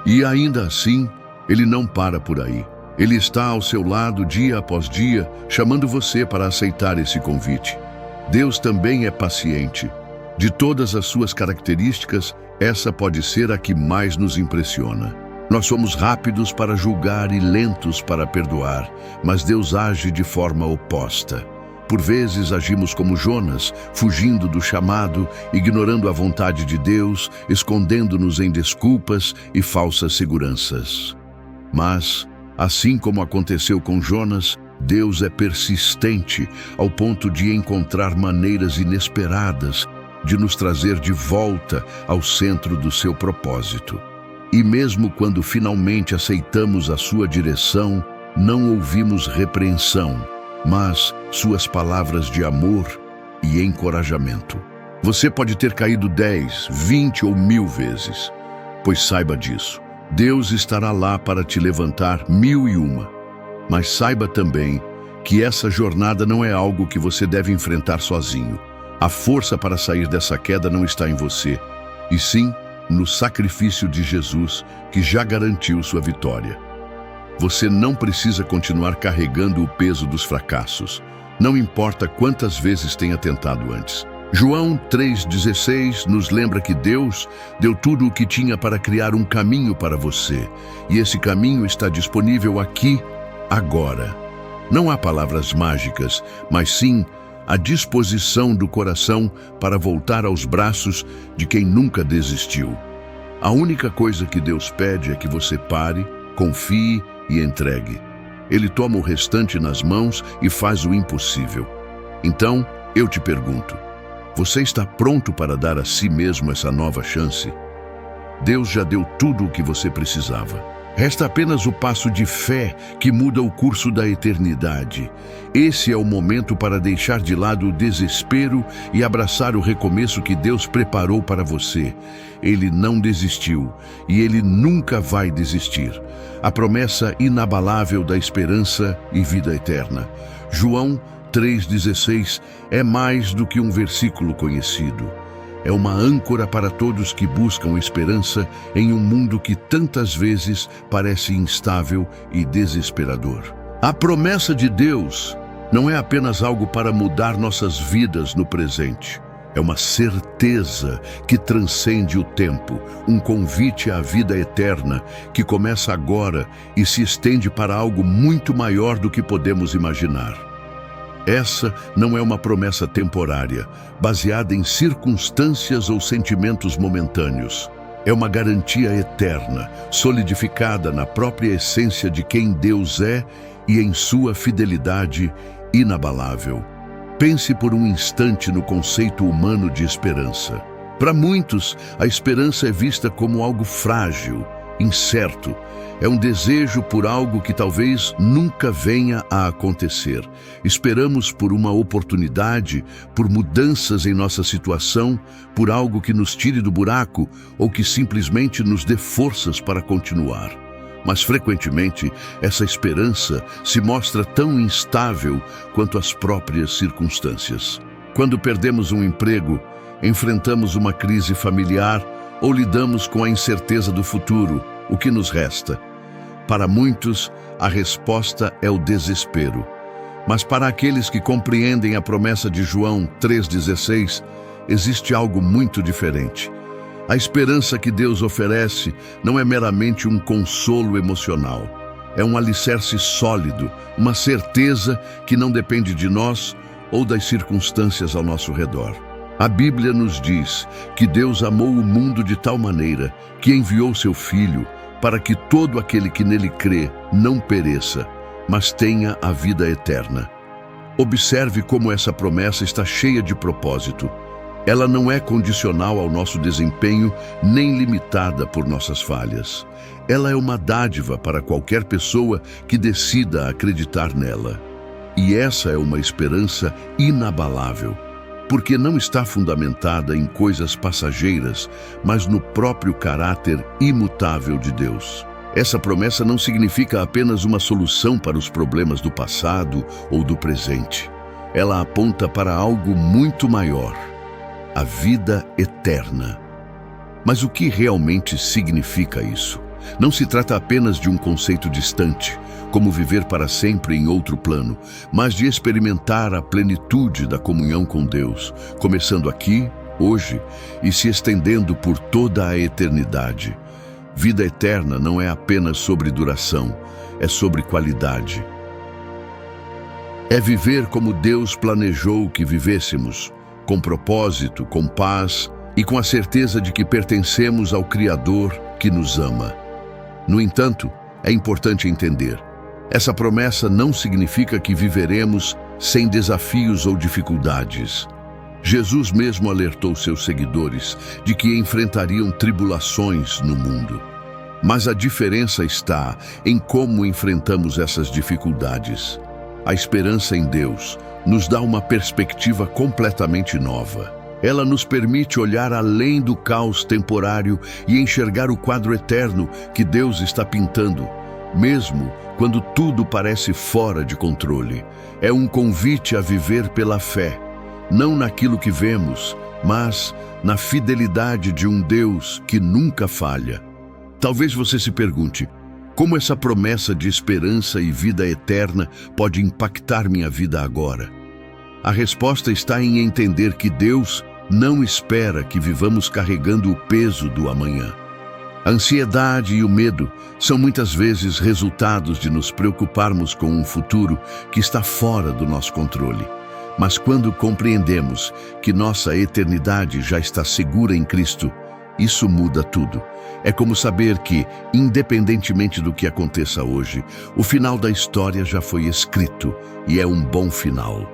E ainda assim, Ele não para por aí. Ele está ao seu lado dia após dia, chamando você para aceitar esse convite. Deus também é paciente. De todas as suas características, essa pode ser a que mais nos impressiona. Nós somos rápidos para julgar e lentos para perdoar, mas Deus age de forma oposta. Por vezes agimos como Jonas, fugindo do chamado, ignorando a vontade de Deus, escondendo-nos em desculpas e falsas seguranças. Mas, assim como aconteceu com Jonas, Deus é persistente ao ponto de encontrar maneiras inesperadas de nos trazer de volta ao centro do seu propósito. E mesmo quando finalmente aceitamos a sua direção, não ouvimos repreensão, mas suas palavras de amor e encorajamento. Você pode ter caído 10, 20 ou 1000 vezes, pois saiba disso. Deus estará lá para te levantar 1001. Mas saiba também que essa jornada não é algo que você deve enfrentar sozinho. A força para sair dessa queda não está em você, e sim no sacrifício de Jesus, que já garantiu sua vitória. Você não precisa continuar carregando o peso dos fracassos, não importa quantas vezes tenha tentado antes. João 3,16 nos lembra que Deus deu tudo o que tinha para criar um caminho para você, e esse caminho está disponível aqui, agora. Não há palavras mágicas, mas sim a disposição do coração para voltar aos braços de quem nunca desistiu. A única coisa que Deus pede é que você pare, confie e entregue. Ele toma o restante nas mãos e faz o impossível. Então, eu te pergunto, você está pronto para dar a si mesmo essa nova chance? Deus já deu tudo o que você precisava. Resta apenas o passo de fé que muda o curso da eternidade. Esse é o momento para deixar de lado o desespero e abraçar o recomeço que Deus preparou para você. Ele não desistiu e Ele nunca vai desistir. A promessa inabalável da esperança e vida eterna. João 3,16 é mais do que um versículo conhecido. É uma âncora para todos que buscam esperança em um mundo que tantas vezes parece instável e desesperador. A promessa de Deus não é apenas algo para mudar nossas vidas no presente. É uma certeza que transcende o tempo, um convite à vida eterna que começa agora e se estende para algo muito maior do que podemos imaginar. Essa não é uma promessa temporária, baseada em circunstâncias ou sentimentos momentâneos. É uma garantia eterna, solidificada na própria essência de quem Deus é e em sua fidelidade inabalável. Pense por um instante no conceito humano de esperança. Para muitos, a esperança é vista como algo frágil, incerto. É um desejo por algo que talvez nunca venha a acontecer. Esperamos por uma oportunidade, por mudanças em nossa situação, por algo que nos tire do buraco ou que simplesmente nos dê forças para continuar. Mas frequentemente, essa esperança se mostra tão instável quanto as próprias circunstâncias. Quando perdemos um emprego, enfrentamos uma crise familiar ou lidamos com a incerteza do futuro, o que nos resta? Para muitos, a resposta é o desespero. Mas para aqueles que compreendem a promessa de João 3,16, existe algo muito diferente. A esperança que Deus oferece não é meramente um consolo emocional. É um alicerce sólido, uma certeza que não depende de nós ou das circunstâncias ao nosso redor. A Bíblia nos diz que Deus amou o mundo de tal maneira que enviou seu Filho para que todo aquele que nele crê não pereça, mas tenha a vida eterna. Observe como essa promessa está cheia de propósito. Ela não é condicional ao nosso desempenho, nem limitada por nossas falhas. Ela é uma dádiva para qualquer pessoa que decida acreditar nela. E essa é uma esperança inabalável, porque não está fundamentada em coisas passageiras, mas no próprio caráter imutável de Deus. Essa promessa não significa apenas uma solução para os problemas do passado ou do presente. Ela aponta para algo muito maior, a vida eterna. Mas o que realmente significa isso? Não se trata apenas de um conceito distante, como viver para sempre em outro plano, mas de experimentar a plenitude da comunhão com Deus, começando aqui, hoje, e se estendendo por toda a eternidade. Vida eterna não é apenas sobre duração, é sobre qualidade. É viver como Deus planejou que vivêssemos, com propósito, com paz e com a certeza de que pertencemos ao Criador que nos ama. No entanto, é importante entender, essa promessa não significa que viveremos sem desafios ou dificuldades. Jesus mesmo alertou seus seguidores de que enfrentariam tribulações no mundo. Mas a diferença está em como enfrentamos essas dificuldades. A esperança em Deus, nos dá uma perspectiva completamente nova. Ela nos permite olhar além do caos temporário e enxergar o quadro eterno que Deus está pintando, mesmo quando tudo parece fora de controle. É um convite a viver pela fé, não naquilo que vemos, mas na fidelidade de um Deus que nunca falha. Talvez você se pergunte, como essa promessa de esperança e vida eterna pode impactar minha vida agora? A resposta está em entender que Deus não espera que vivamos carregando o peso do amanhã. A ansiedade e o medo são muitas vezes resultados de nos preocuparmos com um futuro que está fora do nosso controle. Mas quando compreendemos que nossa eternidade já está segura em Cristo, isso muda tudo. É como saber que, independentemente do que aconteça hoje, o final da história já foi escrito e é um bom final.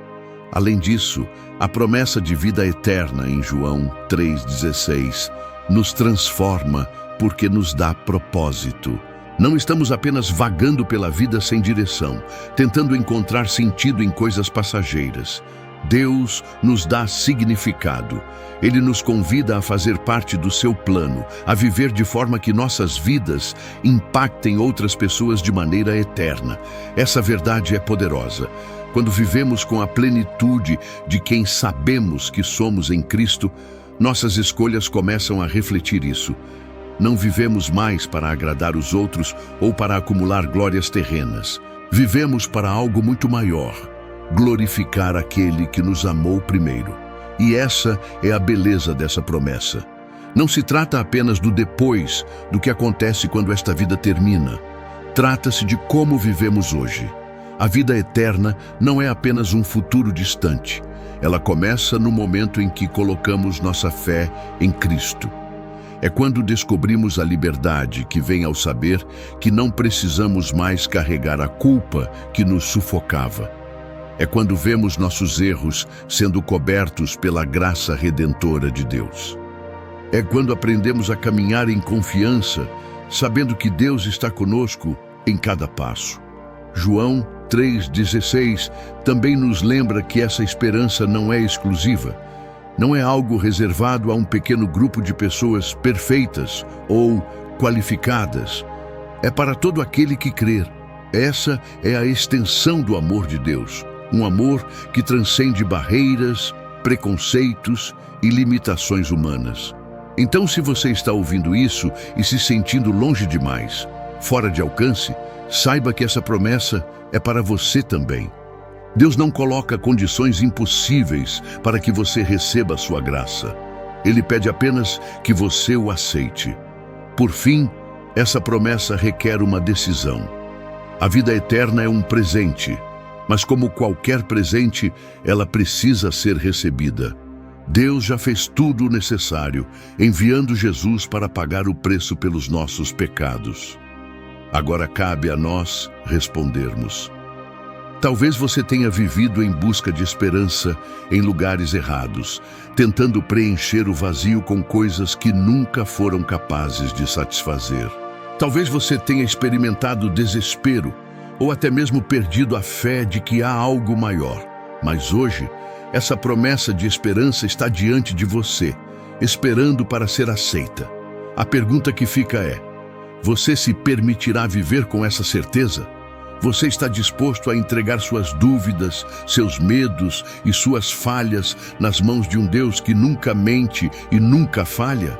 Além disso, a promessa de vida eterna em João 3,16 nos transforma porque nos dá propósito. Não estamos apenas vagando pela vida sem direção, tentando encontrar sentido em coisas passageiras. Deus nos dá significado. Ele nos convida a fazer parte do seu plano, a viver de forma que nossas vidas impactem outras pessoas de maneira eterna. Essa verdade é poderosa. Quando vivemos com a plenitude de quem sabemos que somos em Cristo, nossas escolhas começam a refletir isso. Não vivemos mais para agradar os outros ou para acumular glórias terrenas. Vivemos para algo muito maior, glorificar aquele que nos amou primeiro. E essa é a beleza dessa promessa. Não se trata apenas do depois, do que acontece quando esta vida termina. Trata-se de como vivemos hoje. A vida eterna não é apenas um futuro distante. Ela começa no momento em que colocamos nossa fé em Cristo. É quando descobrimos a liberdade que vem ao saber que não precisamos mais carregar a culpa que nos sufocava. É quando vemos nossos erros sendo cobertos pela graça redentora de Deus. É quando aprendemos a caminhar em confiança, sabendo que Deus está conosco em cada passo. João 3,16 também nos lembra que essa esperança não é exclusiva. Não é algo reservado a um pequeno grupo de pessoas perfeitas ou qualificadas. É para todo aquele que crer. Essa é a extensão do amor de Deus. Um amor que transcende barreiras, preconceitos e limitações humanas. Então, se você está ouvindo isso e se sentindo longe demais, fora de alcance, saiba que essa promessa é para você também. Deus não coloca condições impossíveis para que você receba a sua graça. Ele pede apenas que você o aceite. Por fim, essa promessa requer uma decisão. A vida eterna é um presente, mas como qualquer presente, ela precisa ser recebida. Deus já fez tudo o necessário, enviando Jesus para pagar o preço pelos nossos pecados. Agora cabe a nós respondermos. Talvez você tenha vivido em busca de esperança em lugares errados, tentando preencher o vazio com coisas que nunca foram capazes de satisfazer. Talvez você tenha experimentado desespero ou até mesmo perdido a fé de que há algo maior. Mas hoje, essa promessa de esperança está diante de você, esperando para ser aceita. A pergunta que fica é: você se permitirá viver com essa certeza? Você está disposto a entregar suas dúvidas, seus medos e suas falhas nas mãos de um Deus que nunca mente e nunca falha?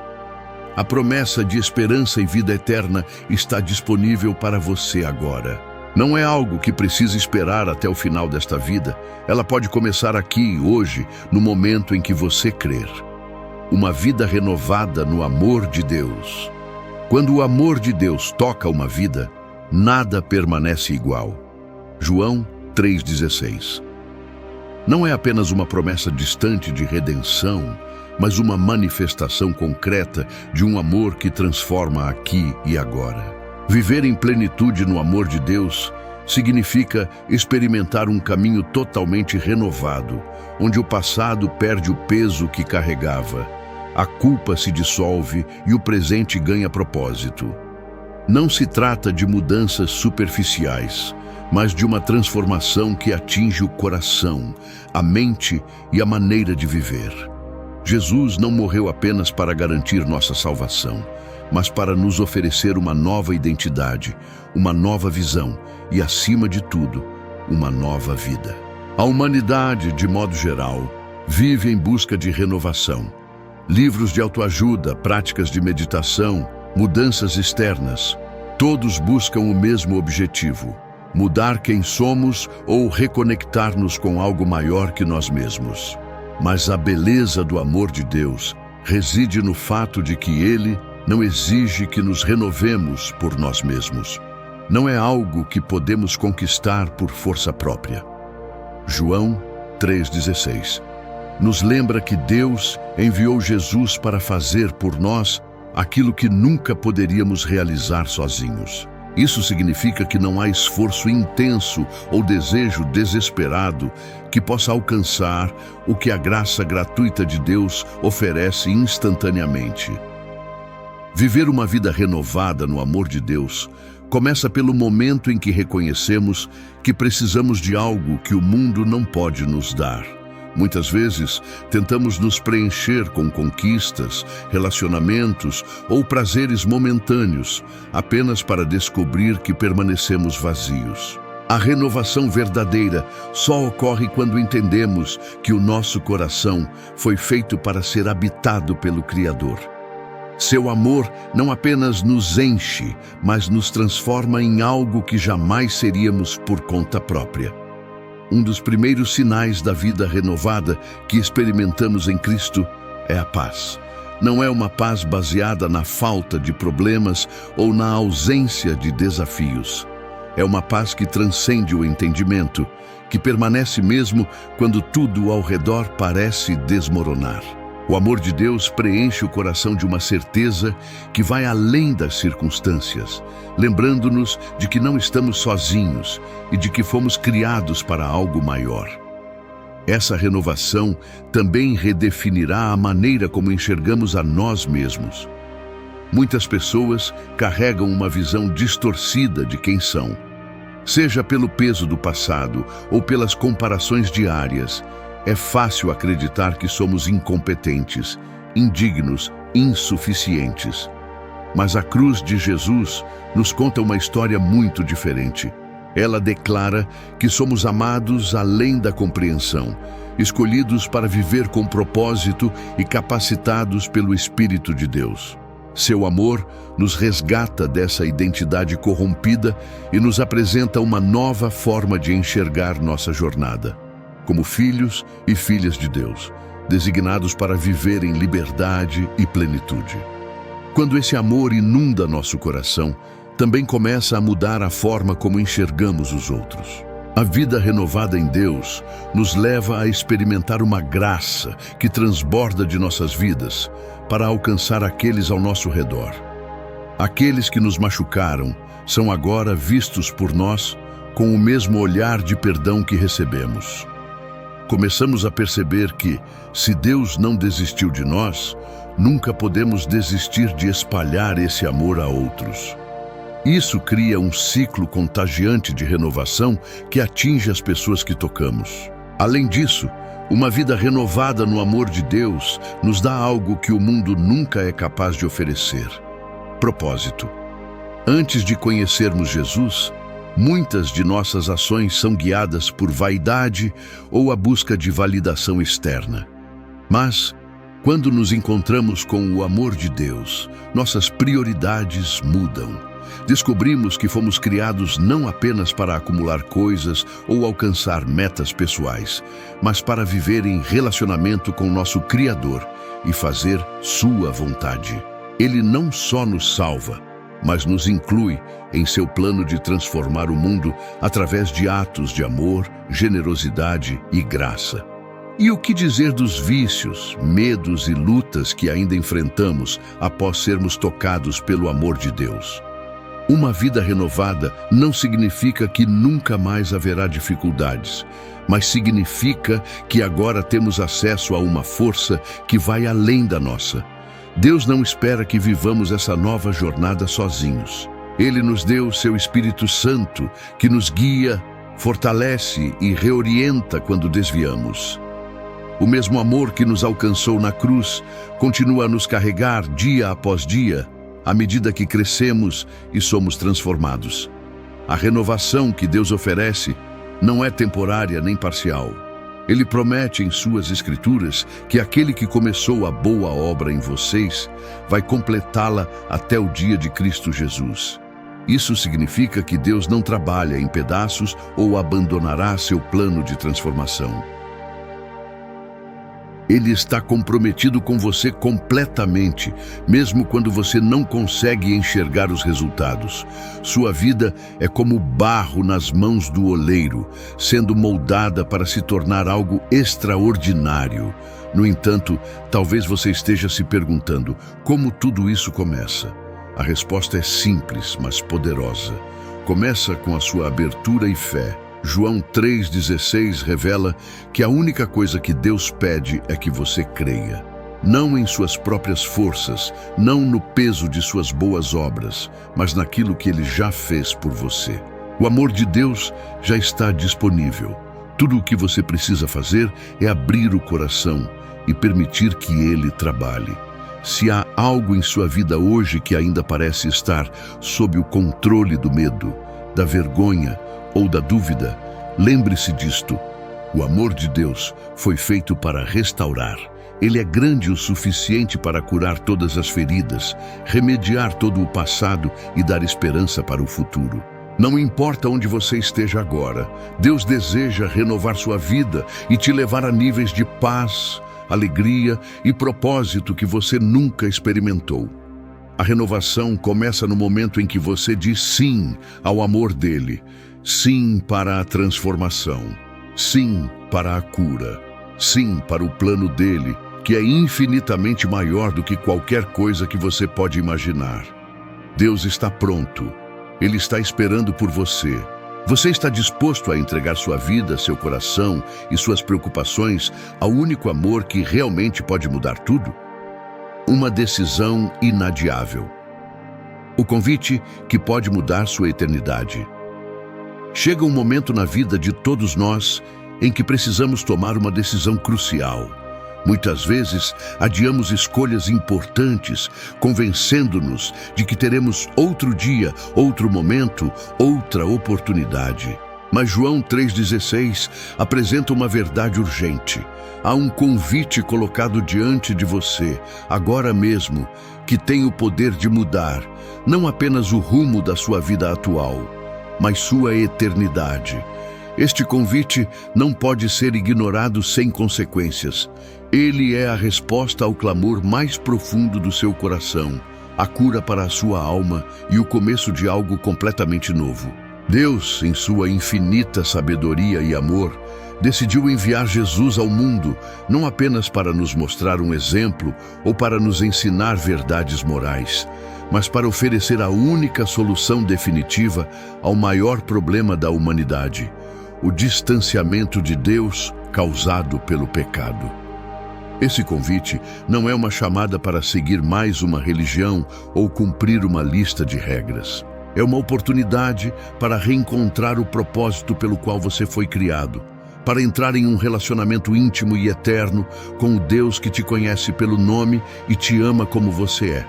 A promessa de esperança e vida eterna está disponível para você agora. Não é algo que precisa esperar até o final desta vida. Ela pode começar aqui, hoje, no momento em que você crer. Uma vida renovada no amor de Deus. Quando o amor de Deus toca uma vida, nada permanece igual. João 3,16. Não é apenas uma promessa distante de redenção, mas uma manifestação concreta de um amor que transforma aqui e agora. Viver em plenitude no amor de Deus significa experimentar um caminho totalmente renovado, onde o passado perde o peso que carregava, a culpa se dissolve e o presente ganha propósito. Não se trata de mudanças superficiais, mas de uma transformação que atinge o coração, a mente e a maneira de viver. Jesus não morreu apenas para garantir nossa salvação, mas para nos oferecer uma nova identidade, uma nova visão e, acima de tudo, uma nova vida. A humanidade, de modo geral, vive em busca de renovação. Livros de autoajuda, práticas de meditação, mudanças externas, todos buscam o mesmo objetivo: mudar quem somos ou reconectar-nos com algo maior que nós mesmos. Mas a beleza do amor de Deus reside no fato de que Ele não exige que nos renovemos por nós mesmos. Não é algo que podemos conquistar por força própria. João 3,16 nos lembra que Deus enviou Jesus para fazer por nós aquilo que nunca poderíamos realizar sozinhos. Isso significa que não há esforço intenso ou desejo desesperado que possa alcançar o que a graça gratuita de Deus oferece instantaneamente. Viver uma vida renovada no amor de Deus começa pelo momento em que reconhecemos que precisamos de algo que o mundo não pode nos dar. Muitas vezes, tentamos nos preencher com conquistas, relacionamentos ou prazeres momentâneos, apenas para descobrir que permanecemos vazios. A renovação verdadeira só ocorre quando entendemos que o nosso coração foi feito para ser habitado pelo Criador. Seu amor não apenas nos enche, mas nos transforma em algo que jamais seríamos por conta própria. Um dos primeiros sinais da vida renovada que experimentamos em Cristo é a paz. Não é uma paz baseada na falta de problemas ou na ausência de desafios. É uma paz que transcende o entendimento, que permanece mesmo quando tudo ao redor parece desmoronar. O amor de Deus preenche o coração de uma certeza que vai além das circunstâncias, lembrando-nos de que não estamos sozinhos e de que fomos criados para algo maior. Essa renovação também redefinirá a maneira como enxergamos a nós mesmos. Muitas pessoas carregam uma visão distorcida de quem são. Seja pelo peso do passado ou pelas comparações diárias, é fácil acreditar que somos incompetentes, indignos, insuficientes. Mas a cruz de Jesus nos conta uma história muito diferente. Ela declara que somos amados além da compreensão, escolhidos para viver com propósito e capacitados pelo Espírito de Deus. Seu amor nos resgata dessa identidade corrompida e nos apresenta uma nova forma de enxergar nossa jornada, como filhos e filhas de Deus, designados para viver em liberdade e plenitude. Quando esse amor inunda nosso coração, também começa a mudar a forma como enxergamos os outros. A vida renovada em Deus nos leva a experimentar uma graça que transborda de nossas vidas para alcançar aqueles ao nosso redor. Aqueles que nos machucaram são agora vistos por nós com o mesmo olhar de perdão que recebemos. Começamos a perceber que, se Deus não desistiu de nós, nunca podemos desistir de espalhar esse amor a outros. Isso cria um ciclo contagiante de renovação que atinge as pessoas que tocamos. Além disso, uma vida renovada no amor de Deus nos dá algo que o mundo nunca é capaz de oferecer: propósito. Antes de conhecermos Jesus, muitas de nossas ações são guiadas por vaidade ou a busca de validação externa. Mas, quando nos encontramos com o amor de Deus, nossas prioridades mudam. Descobrimos que fomos criados não apenas para acumular coisas ou alcançar metas pessoais, mas para viver em relacionamento com nosso Criador e fazer sua vontade. Ele não só nos salva, mas nos inclui em seu plano de transformar o mundo através de atos de amor, generosidade e graça. E o que dizer dos vícios, medos e lutas que ainda enfrentamos após sermos tocados pelo amor de Deus? Uma vida renovada não significa que nunca mais haverá dificuldades, mas significa que agora temos acesso a uma força que vai além da nossa. Deus não espera que vivamos essa nova jornada sozinhos. Ele nos deu seu Espírito Santo, que nos guia, fortalece e reorienta quando desviamos. O mesmo amor que nos alcançou na cruz continua a nos carregar dia após dia, à medida que crescemos e somos transformados. A renovação que Deus oferece não é temporária nem parcial. Ele promete em suas Escrituras que aquele que começou a boa obra em vocês vai completá-la até o dia de Cristo Jesus. Isso significa que Deus não trabalha em pedaços ou abandonará seu plano de transformação. Ele está comprometido com você completamente, mesmo quando você não consegue enxergar os resultados. Sua vida é como barro nas mãos do oleiro, sendo moldada para se tornar algo extraordinário. No entanto, talvez você esteja se perguntando como tudo isso começa. A resposta é simples, mas poderosa. Começa com a sua abertura e fé. João 3,16 revela que a única coisa que Deus pede é que você creia. Não em suas próprias forças, não no peso de suas boas obras, mas naquilo que Ele já fez por você. O amor de Deus já está disponível. Tudo o que você precisa fazer é abrir o coração e permitir que Ele trabalhe. Se há algo em sua vida hoje que ainda parece estar sob o controle do medo, da vergonha ou da dúvida, lembre-se disto. O amor de Deus foi feito para restaurar. Ele é grande o suficiente para curar todas as feridas, remediar todo o passado e dar esperança para o futuro. Não importa onde você esteja agora, Deus deseja renovar sua vida e te levar a níveis de paz, alegria e propósito que você nunca experimentou. A renovação começa no momento em que você diz sim ao amor dele, sim para a transformação, sim para a cura, sim para o plano dele, que é infinitamente maior do que qualquer coisa que você pode imaginar. Deus está pronto. Ele está esperando por você. Você está disposto a entregar sua vida, seu coração e suas preocupações ao único amor que realmente pode mudar tudo? Uma decisão inadiável. O convite que pode mudar sua eternidade. Chega um momento na vida de todos nós em que precisamos tomar uma decisão crucial. Muitas vezes, adiamos escolhas importantes, convencendo-nos de que teremos outro dia, outro momento, outra oportunidade. Mas João 3,16 apresenta uma verdade urgente. Há um convite colocado diante de você, agora mesmo, que tem o poder de mudar, não apenas o rumo da sua vida atual, mas sua eternidade. Este convite não pode ser ignorado sem consequências. Ele é a resposta ao clamor mais profundo do seu coração, a cura para a sua alma e o começo de algo completamente novo. Deus, em sua infinita sabedoria e amor, decidiu enviar Jesus ao mundo, não apenas para nos mostrar um exemplo ou para nos ensinar verdades morais, mas para oferecer a única solução definitiva ao maior problema da humanidade, o distanciamento de Deus causado pelo pecado. Esse convite não é uma chamada para seguir mais uma religião ou cumprir uma lista de regras. É uma oportunidade para reencontrar o propósito pelo qual você foi criado, para entrar em um relacionamento íntimo e eterno com o Deus que te conhece pelo nome e te ama como você é.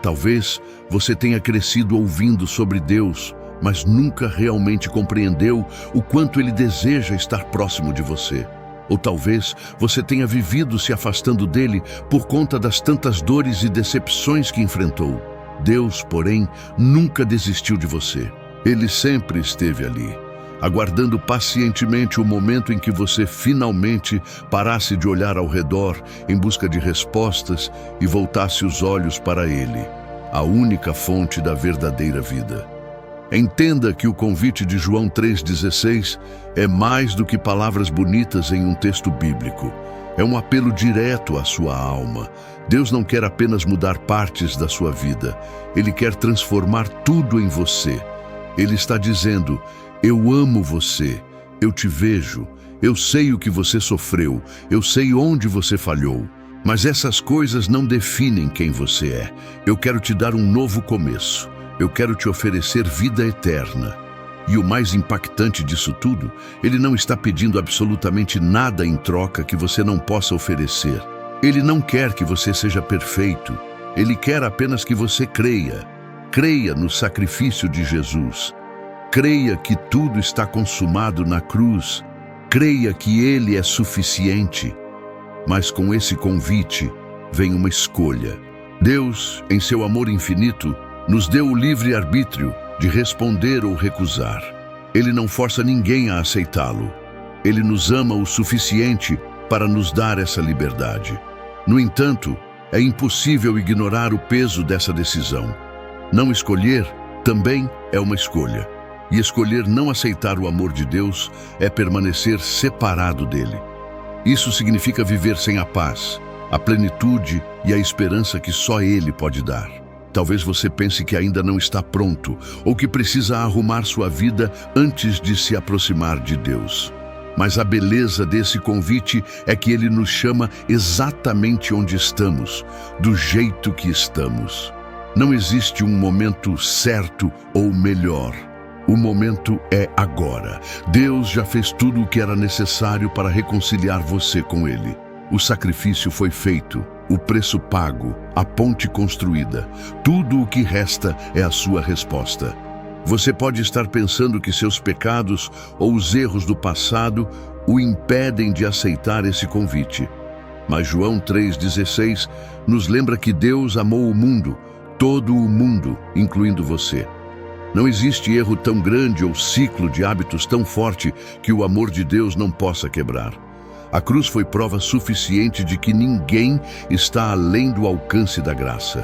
Talvez você tenha crescido ouvindo sobre Deus, mas nunca realmente compreendeu o quanto Ele deseja estar próximo de você. Ou talvez você tenha vivido se afastando dele por conta das tantas dores e decepções que enfrentou. Deus, porém, nunca desistiu de você. Ele sempre esteve ali, aguardando pacientemente o momento em que você finalmente parasse de olhar ao redor em busca de respostas e voltasse os olhos para Ele, a única fonte da verdadeira vida. Entenda que o convite de João 3,16 é mais do que palavras bonitas em um texto bíblico. É um apelo direto à sua alma. Deus não quer apenas mudar partes da sua vida. Ele quer transformar tudo em você. Ele está dizendo: eu amo você, eu te vejo, eu sei o que você sofreu, eu sei onde você falhou. Mas essas coisas não definem quem você é. Eu quero te dar um novo começo. Eu quero te oferecer vida eterna. E o mais impactante disso tudo, ele não está pedindo absolutamente nada em troca que você não possa oferecer. Ele não quer que você seja perfeito. Ele quer apenas que você creia. Creia no sacrifício de Jesus. Creia que tudo está consumado na cruz. Creia que Ele é suficiente. Mas com esse convite vem uma escolha. Deus, em seu amor infinito, nos deu o livre-arbítrio de responder ou recusar. Ele não força ninguém a aceitá-lo. Ele nos ama o suficiente para nos dar essa liberdade. No entanto, é impossível ignorar o peso dessa decisão. Não escolher também é uma escolha. E escolher não aceitar o amor de Deus é permanecer separado dele. Isso significa viver sem a paz, a plenitude e a esperança que só Ele pode dar. Talvez você pense que ainda não está pronto ou que precisa arrumar sua vida antes de se aproximar de Deus. Mas a beleza desse convite é que Ele nos chama exatamente onde estamos, do jeito que estamos. Não existe um momento certo ou melhor. O momento é agora. Deus já fez tudo o que era necessário para reconciliar você com Ele. O sacrifício foi feito, o preço pago, a ponte construída. Tudo o que resta é a sua resposta. Você pode estar pensando que seus pecados ou os erros do passado o impedem de aceitar esse convite. Mas João 3,16 nos lembra que Deus amou o mundo, todo o mundo, incluindo você. Não existe erro tão grande ou ciclo de hábitos tão forte que o amor de Deus não possa quebrar. A cruz foi prova suficiente de que ninguém está além do alcance da graça.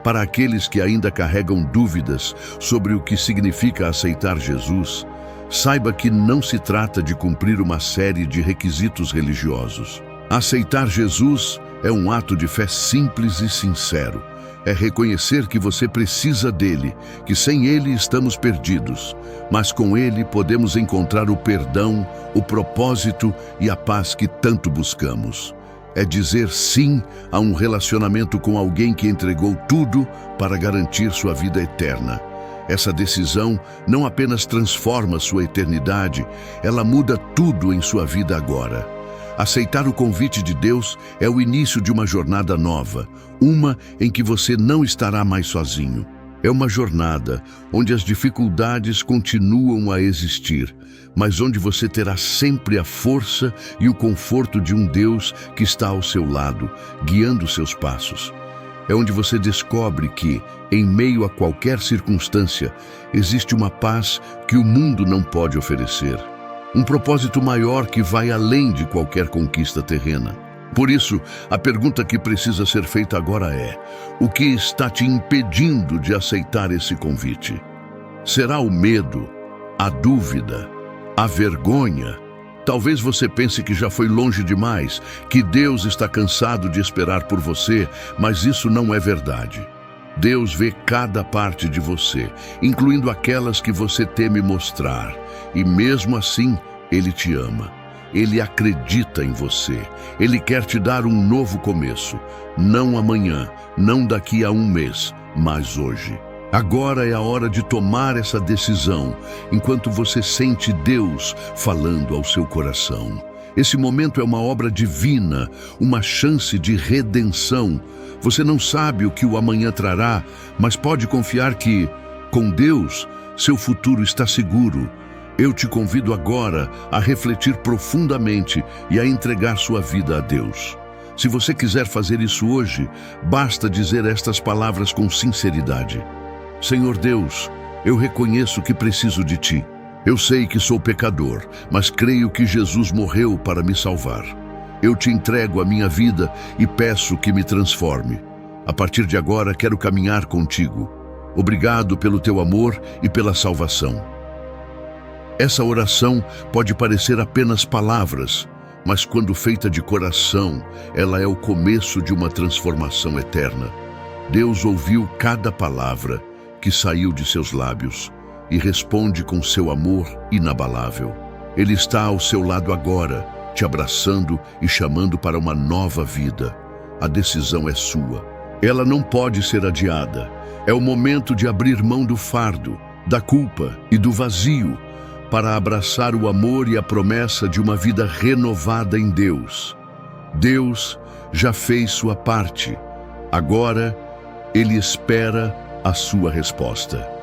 Para aqueles que ainda carregam dúvidas sobre o que significa aceitar Jesus, saiba que não se trata de cumprir uma série de requisitos religiosos. Aceitar Jesus é um ato de fé simples e sincero. É reconhecer que você precisa dele, que sem ele estamos perdidos, mas com ele podemos encontrar o perdão, o propósito e a paz que tanto buscamos. É dizer sim a um relacionamento com alguém que entregou tudo para garantir sua vida eterna. Essa decisão não apenas transforma sua eternidade, ela muda tudo em sua vida agora. Aceitar o convite de Deus é o início de uma jornada nova, uma em que você não estará mais sozinho. É uma jornada onde as dificuldades continuam a existir, mas onde você terá sempre a força e o conforto de um Deus que está ao seu lado, guiando seus passos. É onde você descobre que, em meio a qualquer circunstância, existe uma paz que o mundo não pode oferecer. Um propósito maior que vai além de qualquer conquista terrena. Por isso, a pergunta que precisa ser feita agora é: o que está te impedindo de aceitar esse convite? Será o medo, a dúvida, a vergonha? Talvez você pense que já foi longe demais, que Deus está cansado de esperar por você, mas isso não é verdade. Deus vê cada parte de você, incluindo aquelas que você teme mostrar, e mesmo assim, Ele te ama. Ele acredita em você. Ele quer te dar um novo começo. Não amanhã, não daqui a um mês, mas hoje. Agora é a hora de tomar essa decisão, enquanto você sente Deus falando ao seu coração. Esse momento é uma obra divina, uma chance de redenção. Você não sabe o que o amanhã trará, mas pode confiar que, com Deus, seu futuro está seguro. Eu te convido agora a refletir profundamente e a entregar sua vida a Deus. Se você quiser fazer isso hoje, basta dizer estas palavras com sinceridade. Senhor Deus, eu reconheço que preciso de Ti. Eu sei que sou pecador, mas creio que Jesus morreu para me salvar. Eu te entrego a minha vida e peço que me transforme. A partir de agora, quero caminhar contigo. Obrigado pelo Teu amor e pela salvação. Essa oração pode parecer apenas palavras, mas quando feita de coração, ela é o começo de uma transformação eterna. Deus ouviu cada palavra que saiu de seus lábios e responde com seu amor inabalável. Ele está ao seu lado agora, te abraçando e chamando para uma nova vida. A decisão é sua. Ela não pode ser adiada. É o momento de abrir mão do fardo, da culpa e do vazio para abraçar o amor e a promessa de uma vida renovada em Deus. Deus já fez sua parte. Agora, Ele espera a sua resposta.